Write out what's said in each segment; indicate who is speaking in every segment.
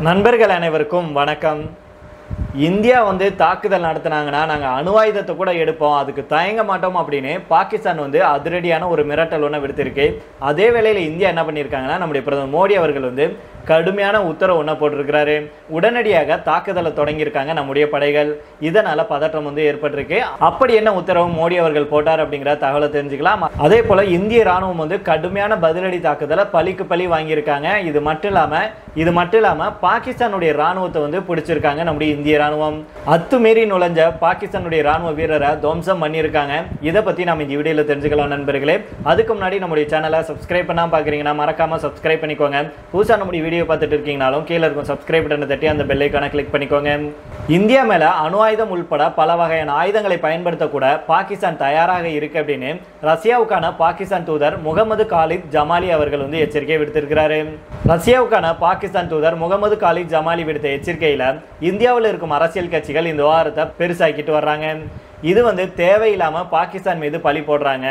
Speaker 1: நண்பர்கள் அனைவருக்கும் வணக்கம். இந்தியா தாக்குதல் நடத்தினாங்கன்னா நாங்கள் அணு ஆயுதத்தை கூட எடுப்போம், அதுக்கு தயங்க மாட்டோம் அப்படின்னு பாகிஸ்தான் அதிரடியான ஒரு மிரட்டல் ஒன்று விடுத்திருக்கு. அதே வேளையில் இந்தியா என்ன பண்ணியிருக்காங்கன்னா, நம்முடைய பிரதமர் மோடி அவர்கள் கடுமையான உத்தரவு ஒன்று போட்டிருக்கிறாரு. உடனடியாக தாக்குதலை தொடங்கியிருக்காங்க நம்முடைய படைகள். இதனால பதற்றம் ஏற்பட்டிருக்கு. அப்படி என்ன உத்தரவு மோடி அவர்கள் போட்டார் அப்படிங்கிற தகவலை தெரிஞ்சுக்கலாம். அதே போல இந்திய ராணுவம் கடுமையான பதிலடி தாக்குதலை பழிக்கு பழி வாங்கியிருக்காங்க. இது மட்டும் இல்லாம பாகிஸ்தானுடைய ராணுவத்தை பிடிச்சிருக்காங்க நம்முடைய இந்திய ராணுவம். அத்துமீறி நுழைஞ்ச பாகிஸ்தானுடைய ராணுவ வீரரை துவம்சம் பண்ணியிருக்காங்க. இதை பத்தி நம்ம இந்த வீடியோல தெரிஞ்சுக்கலாம் நண்பர்களே. அதுக்கு முன்னாடி நம்முடைய சேனலை சப்ஸ்கிரைப் பண்ணாம பாக்குறீங்கன்னா மறக்காம சப்ஸ்கிரைப் பண்ணிக்கோங்க. புதுசா நம்முடைய வீடியோ பார்த்துட்டு இருக்கீங்கனாலும் கீழே இருக்கும் சப்ஸ்கிரைப் பட்டனை தட்டி அந்த பெல் ஐகானை கிளிக் பண்ணிக்கோங்க. இந்தியா மேல அணு ஆயுதம் உள்பட பல வகையான ஆயுதங்களை பயன்படுத்த கூட பாகிஸ்தான் தயாராக இருக்கு அப்படின்னு ரஷ்யாவுக்கான பாகிஸ்தான் தூதர் முகமது காலித் ஜமாலி அவர்கள் எச்சரிக்கை விடுத்திருக்கிறாரு. ரஷ்யாவுக்கான பாகிஸ்தான் தூதர் முகமது காலித் ஜமாலி விடுத்த எச்சரிக்கையில இந்தியாவில் இருக்கும் அரசியல் கட்சிகள் இந்த விவகாரத்தை பெருசாக்கிட்டு வர்றாங்க. இது தேவையில்லாம பாகிஸ்தான் மீது பழி போடுறாங்க,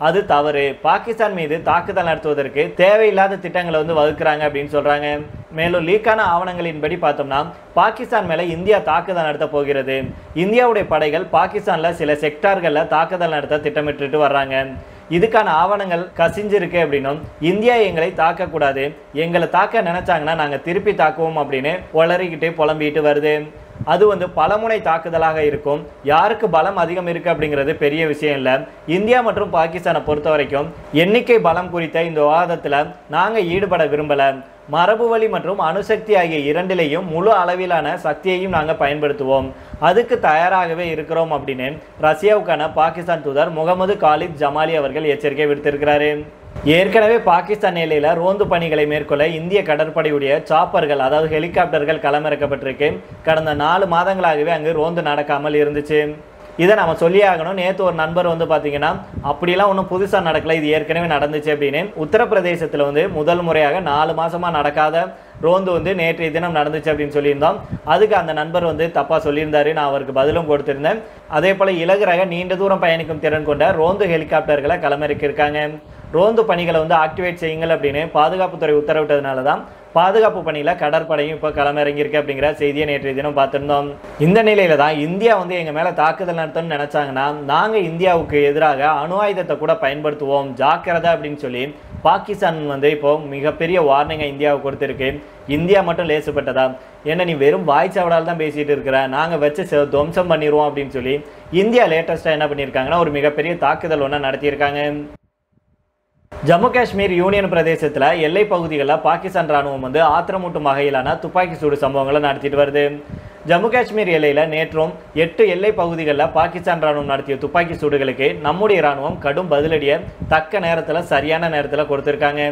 Speaker 1: அது தவறு. பாகிஸ்தான் மீது தாக்குதல் நடத்துவதற்கு தேவையில்லாத திட்டங்களை வகுக்கிறாங்க அப்படின்னு சொல்றாங்க. மேலும் லீக்கான ஆவணங்களின்படி பார்த்தோம்னா பாகிஸ்தான் மேல இந்தியா தாக்குதல் நடத்த போகிறது. இந்தியாவுடைய படைகள் பாகிஸ்தான்ல சில செக்டார்கள்ல தாக்குதல் நடத்த திட்டமிட்டு வர்றாங்க. இதுக்கான ஆவணங்கள் கசிஞ்சிருக்கு அப்படின்னும், இந்தியா எங்களை தாக்க கூடாது, எங்களை தாக்க நினைச்சாங்கன்னா நாங்க திருப்பி தாக்குவோம் அப்படின்னு உளறிக்கிட்டு புலம்பிட்டு வருது. அது பலமுனை தாக்குதலாக இருக்கும். யாருக்கு பலம் அதிகம் இருக்கு அப்படிங்கிறது பெரிய விஷயம் இல்லை. இந்தியா மற்றும் பாகிஸ்தானை பொறுத்த வரைக்கும் எண்ணிக்கை பலம் குறித்த இந்த விவாதத்துல நாங்க ஈடுபட விரும்பல. மரபு வழி மற்றும் அணுசக்தி ஆகிய இரண்டிலையும் முழு அளவிலான சக்தியையும் நாங்கள் பயன்படுத்துவோம், அதுக்கு தயாராகவே இருக்கிறோம் அப்படின்னு ரஷ்யாவுக்கான பாகிஸ்தான் தூதர் முகமது காலித் ஜமாலி அவர்கள் எச்சரிக்கை விடுத்திருக்கிறாரு. ஏற்கனவே பாகிஸ்தான் எல்லையில ரோந்து பணிகளை மேற்கொள்ள இந்திய கடற்படையுடைய சாப்பர்கள், அதாவது ஹெலிகாப்டர்கள் களமிறக்கப்பட்டிருக்கு. கடந்த 4 மாதங்களாகவே அங்கு ரோந்து நடக்காமல் இருந்துச்சு. இதை நம்ம சொல்லி ஆகணும். நேற்று ஒரு நண்பர் பார்த்தீங்கன்னா, அப்படிலாம் ஒன்றும் புதுசாக நடக்கல, இது ஏற்கனவே நடந்துச்சு அப்படின்னு உத்தரப்பிரதேசத்தில் முதல் முறையாக 4 மாசமா நடக்காத ரோந்து நேற்றைய தினம் நடந்துச்சு அப்படின்னு சொல்லியிருந்தோம். அதுக்கு அந்த நண்பர் தப்பாக சொல்லியிருந்தாரு. நான் அவருக்கு பதிலும் கொடுத்திருந்தேன். அதே போல இலகுரக நீண்ட தூரம் பயணிக்கும் திறன் கொண்ட ரோந்து ஹெலிகாப்டர்களை களமிறக்கியிருக்காங்க. ரோந்து பணிகளை ஆக்டிவேட் செய்யுங்கள் அப்படின்னு பாதுகாப்புத்துறை உத்தரவிட்டதுனால தான் பாதுகாப்பு பணியில கடற்படையும் இப்போ களமிறங்கியிருக்கு அப்படிங்கிற செய்தியை நேற்றைய தினம் பார்த்திருந்தோம். இந்த நிலையில தான் இந்தியா எங்க மேல தாக்குதல் நடத்தணும்னு நினைச்சாங்கன்னா நாங்க இந்தியாவுக்கு எதிராக அணு ஆயுதத்தை கூட பயன்படுத்துவோம், ஜாக்கிரதை அப்படின்னு சொல்லி பாகிஸ்தான் இப்போ மிகப்பெரிய வார்னிங்கை இந்தியாவுக்கு கொடுத்திருக்கு. இந்தியா மட்டும் லேசுப்பட்டதா, ஏன்னா நீ வெறும் வாய்ச்சாவடால் தான் பேசிட்டு இருக்கிற, நாங்க வச்சு துவம்சம் பண்ணிடுவோம் அப்படின்னு சொல்லி இந்தியா லேட்டஸ்டா என்ன பண்ணியிருக்காங்கன்னா ஒரு மிகப்பெரிய தாக்குதல் ஒன்று நடத்தியிருக்காங்க. ஜம்மு காஷ்மீர் யூனியன் பிரதேசத்தில் எல்லை பகுதிகளில் பாகிஸ்தான் ராணுவம் ஆத்திரமூட்டும் வகையிலான துப்பாக்கி சூடு சம்பவங்களை நடத்திட்டு வருது. ஜம்மு காஷ்மீர் எல்லையில் நேற்றும் 8 எல்லை பகுதிகளில் பாகிஸ்தான் ராணுவம் நடத்திய துப்பாக்கி சூடுகளுக்கு நம்முடைய ராணுவம் கடும் பதிலடியை தக்க நேரத்தில் சரியான நேரத்தில் கொடுத்திருக்காங்க.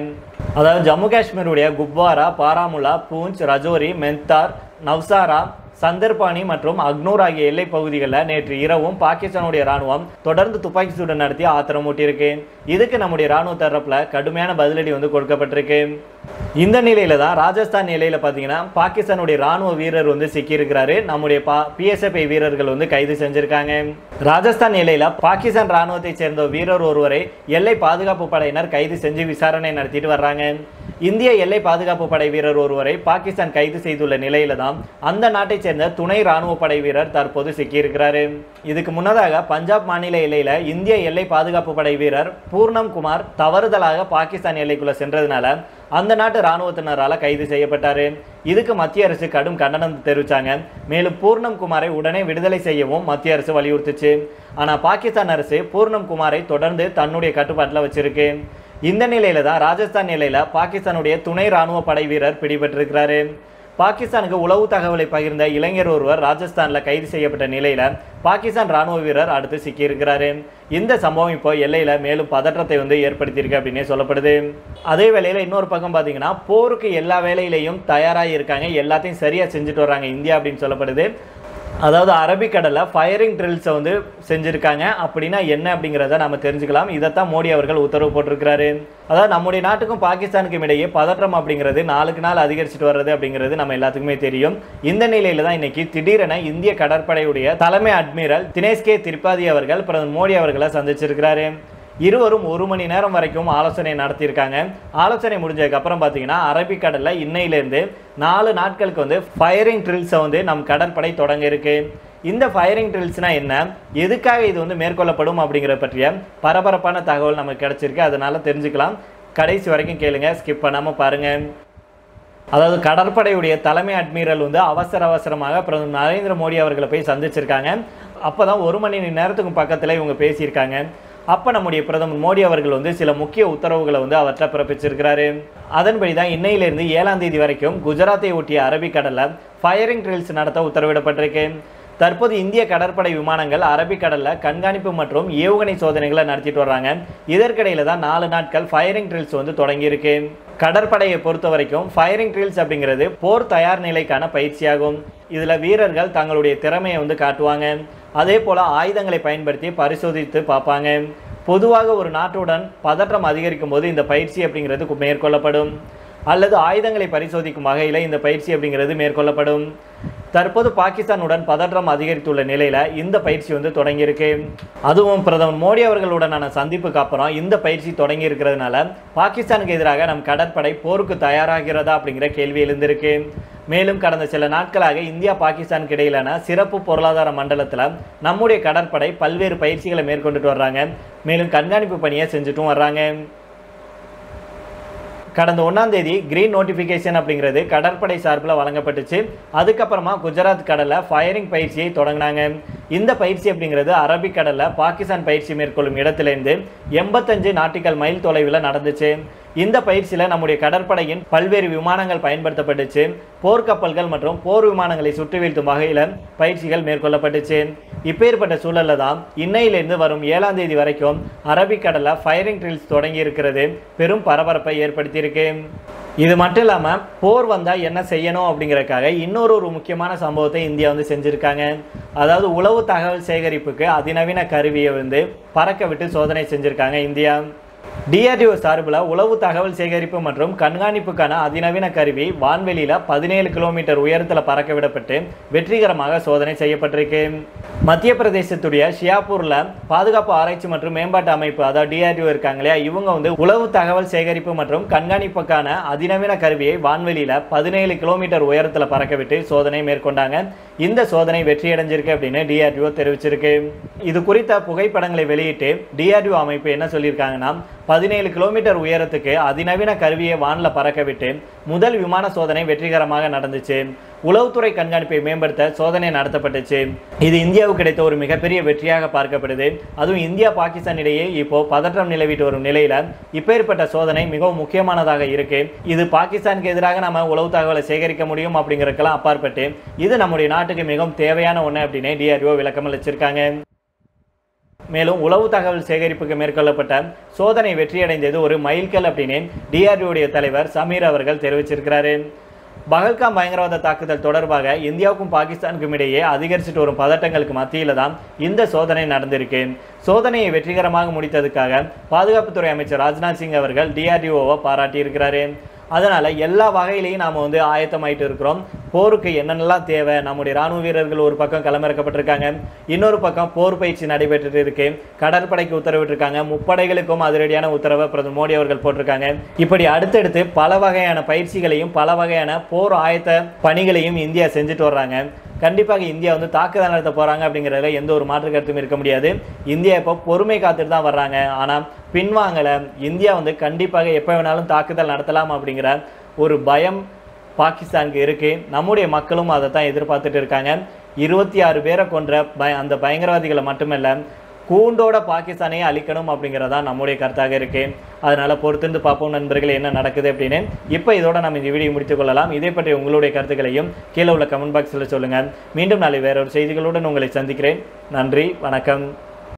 Speaker 1: அதாவது ஜம்மு காஷ்மீருடைய குப்வாரா, பாராமுல்லா, பூஞ்ச், ரஜோரி, மெந்தார், நவ்சாரா, சந்தர்பானி மற்றும் அக்னூர் ஆகிய எல்லை பகுதிகளில் நேற்று இரவும் பாகிஸ்தானுடைய ராணுவம் தொடர்ந்து துப்பாக்கி சூடு நடத்தி ஆத்திரமூட்டியிருக்கு. இதுக்கு நம்முடைய ராணுவ தரப்புல கடுமையான பதிலடி கொடுக்கப்பட்டிருக்கு. இந்த நிலையில தான் ராஜஸ்தான் எல்லையில பாத்தீங்கன்னா பாகிஸ்தானுடைய ராணுவ வீரர் சிக்கியிருக்கிறாரு. நம்முடைய PSF வீரர்கள் கைது செஞ்சிருக்காங்க. ராஜஸ்தான் எல்லையில பாகிஸ்தான் ராணுவத்தை சேர்ந்த வீரர் ஒருவரை எல்லை பாதுகாப்பு படையினர் கைது செஞ்சு விசாரணை நடத்திட்டு வர்றாங்க. இந்திய எல்லை பாதுகாப்பு படை வீரர் ஒருவரை பாகிஸ்தான் கைது செய்துள்ள நிலையில தான் அந்த நாட்டை சேர்ந்த துணை ராணுவ படை வீரர் தற்போது சிக்கியிருக்கிறாரு. இதுக்கு முன்னதாக பஞ்சாப் மாநில எல்லையில இந்திய எல்லை பாதுகாப்பு படை வீரர் பூர்ணம் குமார் தவறுதலாக பாகிஸ்தான் எல்லைக்குள்ள சென்றதுனால அந்த நாட்டு ராணுவத்தினரால் கைது செய்யப்பட்டாரு. இதுக்கு மத்திய அரசு கடும் கண்டனம் தெரிவிச்சாங்க. மேலும் பூர்ணம் குமாரை உடனே விடுதலை செய்யவும் மத்திய அரசு வலியுறுத்துச்சு. ஆனா பாகிஸ்தான் அரசு பூர்ணம் குமாரை தொடர்ந்து தன்னுடைய கட்டுப்பாட்டில் வச்சிருக்கு. இந்த நிலையில தான் ராஜஸ்தான் எல்லையில பாகிஸ்தானுடைய துணை ராணுவ படை வீரர் பிடிபட்டிருக்கிறாரு. பாகிஸ்தானுக்கு உளவு தகவலை பகிர்ந்த இளைஞர் ஒருவர் ராஜஸ்தான்ல கைது செய்யப்பட்ட நிலையில பாகிஸ்தான் ராணுவ வீரர் அடுத்து சிக்கியிருக்கிறாரு. இந்த சம்பவம் இப்போ எல்லையில மேலும் பதற்றத்தை ஏற்படுத்தியிருக்கு அப்படின்னே சொல்லப்படுது. அதே வேளையில இன்னொரு பக்கம் பாத்தீங்கன்னா போருக்கு எல்லா வேலையிலையும் தயாராக இருக்காங்க, எல்லாத்தையும் சரியா செஞ்சுட்டு வர்றாங்க இந்தியா அப்படின்னு சொல்லப்படுது. அதாவது அரபிக்கடல்ல ஃபயரிங் ட்ரில்ஸை செஞ்சிருக்காங்க. அப்படின்னா என்ன அப்படிங்கிறத நம்ம தெரிஞ்சுக்கலாம். இதைத்தான் மோடி அவர்கள் உத்தரவு போட்டிருக்கிறாரு. அதாவது நம்முடைய நாட்டுக்கும் பாகிஸ்தானுக்கும் இடையே பதற்றம் அப்படிங்கிறது நாளுக்கு நாள் அதிகரிச்சுட்டு வர்றது அப்படிங்கிறது நம்ம எல்லாத்துக்குமே தெரியும். இந்த நிலையில தான் இன்னைக்கு திடீரென இந்திய கடற்படையுடைய தலைமை அட்மிரல் தினேஷ் கே திரிபாதி அவர்கள் பிரதமர் மோடி அவர்களை சந்திச்சிருக்கிறாரு. இருவரும் 1 மணி நேரம் வரைக்கும் ஆலோசனை நடத்தியிருக்காங்க. ஆலோசனை முடிஞ்சதுக்கு அப்புறம் பார்த்தீங்கன்னா அரபிக்கடல்ல இன்னையிலேருந்து 4 நாட்களுக்கு வந்து ஃபயரிங் ட்ரில்ஸை வந்து நம் கடற்படை தொடங்க இருக்கு. இந்த ஃபயரிங் ட்ரில்ஸ்னா என்ன, எதுக்காக இது வந்து மேற்கொள்ளப்படும் அப்படிங்கிறத பற்றிய பரபரப்பான தகவல் நமக்கு கிடைச்சிருக்கு. அதனால தெரிஞ்சுக்கலாம். கடைசி வரைக்கும் கேளுங்க, ஸ்கிப் பண்ணாமல் பாருங்க. அதாவது கடற்படையுடைய தலைமை அட்மிரல் வந்து அவசரமாக பிரதமர் நரேந்திர மோடி அவர்களை போய் சந்திச்சிருக்காங்க. அப்போதான் 1 மணி நேரத்துக்கு பக்கத்தில் இவங்க பேசியிருக்காங்க. அப்போ நம்முடைய பிரதமர் மோடி அவர்கள் வந்து சில முக்கிய உத்தரவுகளை வந்து அவற்றை பிறப்பிச்சிருக்கிறாரு. அதன்படி தான் இன்னையிலிருந்து 7ஆம் தேதி வரைக்கும் குஜராத்தை ஒட்டிய அரபிக்கடலில் ஃபயரிங் ட்ரில்ஸ் நடத்த உத்தரவிடப்பட்டிருக்கு. தற்போது இந்திய கடற்படை விமானங்கள் அரபிக்கடலில் கண்காணிப்பு மற்றும் ஏவுகணை சோதனைகளை நடத்திட்டு வர்றாங்க. இதற்கிடையில தான் 4 நாட்கள் ஃபயரிங் ட்ரில்ஸ் வந்து தொடங்கியிருக்கு. கடற்படையை பொறுத்த வரைக்கும் ஃபயரிங் ட்ரில்ஸ் அப்படிங்கிறது போர் தயார் நிலைக்கான பயிற்சியாகும். இதில் வீரர்கள் தங்களுடைய திறமையை வந்து காட்டுவாங்க. அதே போல் ஆயுதங்களை பயன்படுத்தி பரிசோதித்து பார்ப்பாங்க. பொதுவாக ஒரு நாட்டுடன் பதற்றம் அதிகரிக்கும் போது இந்த பயிற்சி அப்படிங்கிறது மேற்கொள்ளப்படும், அல்லது ஆயுதங்களை பரிசோதிக்கும் வகையில் இந்த பயிற்சி அப்படிங்கிறது மேற்கொள்ளப்படும். தற்போது பாகிஸ்தானுடன் பதற்றம் அதிகரித்துள்ள நிலையில் இந்த பயிற்சி வந்து தொடங்கியிருக்கு. அதுவும் பிரதமர் மோடி அவர்களுடனான சந்திப்புக்கு அப்புறம் இந்த பயிற்சி தொடங்கி இருக்கிறதுனால பாகிஸ்தானுக்கு எதிராக நம் கடற்படை போருக்கு தயாராகிறதா அப்படிங்கிற கேள்வி எழுந்திருக்கு. மேலும் கடந்த சில நாட்களாக இந்தியா பாகிஸ்தானுக்கு இடையிலான சிறப்பு பொருளாதார மண்டலத்தில் நம்முடைய கடற்படை பல்வேறு பயிற்சிகளை மேற்கொண்டுட்டு வர்றாங்க. மேலும் கண்காணிப்பு பணியை செஞ்சுட்டும் வர்றாங்க. கடந்த 1ஆம் தேதி கிரீன் நோட்டிஃபிகேஷன் அப்படிங்கிறது கடற்படை சார்பில் வழங்கப்பட்டுச்சு. அதுக்கப்புறமா குஜராத் கடலில் ஃபயரிங் பயிற்சியை தொடங்கினாங்க. இந்த பயிற்சி அப்படிங்கிறது அரபிக்கடலில் பாகிஸ்தான் பயிற்சி மேற்கொள்ளும் இடத்துலேருந்து 85 நாட்டிக்கல் மைல் தொலைவில் நடந்துச்சு. இந்த பயிற்சியில் நம்முடைய கடற்படையின் பல்வேறு விமானங்கள் பயன்படுத்தப்பட்டுச்சு. போர்க்கப்பல்கள் மற்றும் போர் விமானங்களை சுற்றி வீழ்த்தும் வகையில் பயிற்சிகள் மேற்கொள்ளப்பட்டுச்சு. இப்பேற்பட்ட சூழலில் தான் இன்னையிலிருந்து வரும் 7ஆம் தேதி வரைக்கும் அரபிக்கடலில் ஃபயரிங் ட்ரில்ஸ் தொடங்கி இருக்கிறது பெரும் பரபரப்பை ஏற்படுத்தியிருக்கு. இது மட்டும் இல்லாமல் போர் வந்தால் என்ன செய்யணும் அப்படிங்கிறதுக்காக இன்னொரு முக்கியமான சம்பவத்தை இந்தியா வந்து செஞ்சுருக்காங்க. அதாவது உளவு தகவல் சேகரிப்புக்கு அதிநவீன கருவியை வந்து பறக்க விட்டு சோதனை செஞ்சுருக்காங்க இந்தியா. DRDO சார்பில் உளவு தகவல் சேகரிப்பு மற்றும் கண்காணிப்புக்கான அதிநவீன கருவி வான்வெளியில் 17 கிலோமீட்டர் உயரத்தில் பறக்க விடப்பட்டு வெற்றிகரமாக சோதனை செய்யப்பட்டிருக்கு. மத்திய பிரதேசத்துடைய ஷியாப்பூரில் பாதுகாப்பு ஆராய்ச்சி மற்றும் மேம்பாட்டு அமைப்பு, அதாவது DRDO இருக்காங்க இல்லையா, இவங்க வந்து உளவு தகவல் சேகரிப்பு மற்றும் கண்காணிப்புக்கான அதிநவீன கருவியை வான்வெளியில் 17 கிலோமீட்டர் உயரத்தில் பறக்க விட்டு சோதனை மேற்கொண்டாங்க. இந்த சோதனை வெற்றியடைஞ்சிருக்கு அப்படின்னு DRDO தெரிவிச்சிருக்கு. இது குறித்த புகைப்படங்களை வெளியிட்டு DRDO அமைப்பு என்ன சொல்லியிருக்காங்கன்னா, 17 கிலோமீட்டர் உயரத்துக்கு அதிநவீன கருவியை வானில் பறக்க விட்டு முதல் விமான சோதனை வெற்றிகரமாக நடந்துச்சு. உளவுத்துறை கண்காணிப்பை மேம்படுத்த சோதனை நடத்தப்பட்டுச்சு. இது இந்தியாவுக்கு கிடைத்த ஒரு மிகப்பெரிய வெற்றியாக பார்க்கப்படுது. அதுவும் இந்தியா பாகிஸ்தான் இடையே இப்போ பதற்றம் நிலவிட்டு வரும் நிலையில இப்பேற்பட்ட சோதனை மிகவும் முக்கியமானதாக இருக்கு. இது பாகிஸ்தானுக்கு எதிராக நம்ம உளவு தகவலை சேகரிக்க முடியும் அப்படிங்கிறதுக்கெல்லாம் அப்பாற்பட்டு இது நம்முடைய நாட்டுக்கு மிகவும் தேவையான ஒன்று அப்படின்னு DRDO விளக்கம் அளிச்சிருக்காங்க. மேலும் உளவு தகவல் சேகரிப்புக்கு மேற்கொள்ளப்பட்ட சோதனை வெற்றியடைந்தது ஒரு மைல்கல் அப்படின்னு DRDO தலைவர் சமீர் அவர்கள் தெரிவிச்சிருக்கிறாரு. பகல்காம் பயங்கரவாத தாக்குதல் தொடர்பாக இந்தியாவுக்கும் பாகிஸ்தானுக்கும் இடையே அதிகரிச்சுட்டு வரும் பதட்டங்களுக்கு மத்தியில் தான் இந்த சோதனை நடந்திருக்கு. சோதனையை வெற்றிகரமாக முடித்ததுக்காக பாதுகாப்புத்துறை அமைச்சர் ராஜ்நாத் சிங் அவர்கள் DRDOவை பாராட்டியிருக்கிறாரு. அதனால் எல்லா வகையிலையும் நாம் வந்து ஆயத்தமாயிட்டு இருக்கிறோம். போருக்கு என்னென்னலாம் தேவை, நம்முடைய ராணுவ வீரர்கள் ஒரு பக்கம் களமிறக்கப்பட்டிருக்காங்க, இன்னொரு பக்கம் போர் பயிற்சி நடைபெற்று இருக்கு, கடற்படைக்கு உத்தரவிட்டிருக்காங்க, முப்படைகளுக்கும் அதிரடியான உத்தரவை பிரதமர் மோடி அவர்கள் போட்டிருக்காங்க. இப்படி அடுத்தடுத்து பல வகையான பயிற்சிகளையும் பல வகையான போர் ஆயத்த பணிகளையும் இந்தியா செஞ்சுட்டு வர்றாங்க. கண்டிப்பாக இந்தியா வந்து தாக்குதல் நடத்த போகிறாங்க அப்படிங்கிறதுல எந்த ஒரு மாற்று கருத்தும் இருக்க முடியாது. இந்தியா இப்போ பொறுமை காத்துட்டு தான் வர்றாங்க. ஆனால் பின்வாங்கலை. இந்தியா வந்து கண்டிப்பாக எப்போ வேணாலும் தாக்குதல் நடத்தலாம் அப்படிங்கிற ஒரு பயம் பாகிஸ்தானுக்கு இருக்குது. நம்முடைய மக்களும் அதை தான் எதிர்பார்த்துட்டு இருக்காங்க. 26 பேரை கொன்ற அந்த பயங்கரவாதிகளை மட்டுமல்ல, கூண்டோட பாகிஸ்தானையே அழிக்கணும் அப்படிங்கிறதா நம்முடைய கருத்தாக இருக்குது. அதனால் பொறுத்திருந்து பார்ப்போம் நண்பர்களே என்ன நடக்குது அப்படின்னு. இப்போ இதோட நம்ம இந்த வீடியோ முடித்துக் கொள்ளலாம். இதை பற்றி உங்களுடைய கருத்துக்களையும் கீழே உள்ள கமெண்ட் பாக்ஸில் சொல்லுங்கள். மீண்டும் நாளை வேறொரு செய்திகளுடன் உங்களை சந்திக்கிறேன். நன்றி, வணக்கம்.